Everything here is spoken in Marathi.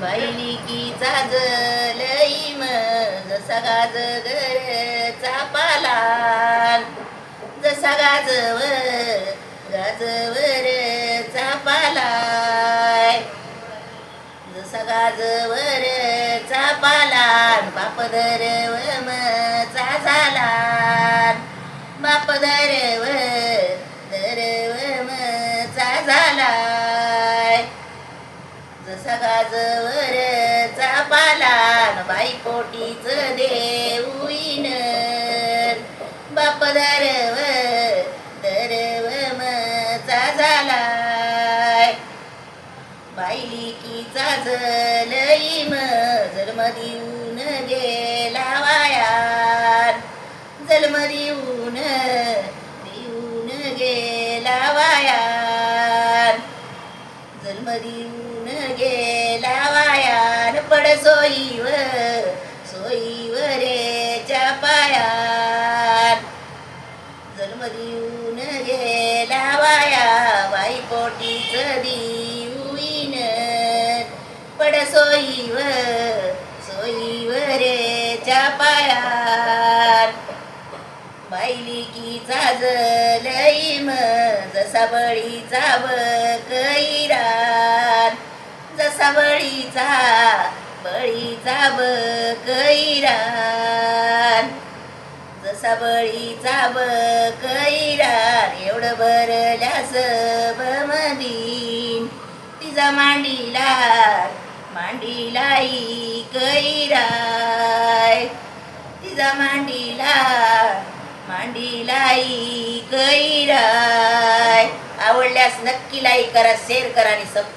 बायलिकीचा जलई जसा गाजगरचा पालान जसा गाजवरचा पालाय जसा गाजवरचा पालान बाप दरवमचा झालान बाप दरवमचा झालाय जसा गाजवरचा पालान बाई पोटीच देऊन बाप दरवमचा झालाय बायलिकीचा जलई जन्म देऊन गेला वायान जन्म देऊन गेला वायान जन्म देऊन गेला वायान पड सोयीवरेच्या पायान जन्म देऊन गेला वाया बाई पोटीच देऊन पड सोयीवरेच्या पायान बायलिकीचा जलई जसा बळीचा बकैरान जसा बळीचा बकैरान जसा बळीचा बकैरान एवढं भरल्या सबमधीन तिचा मांडीला कैराय तिचा मांडीला कैराय आवडल्यास नक्की लाईक करा, शेअर करा आणि सबस्क्राईब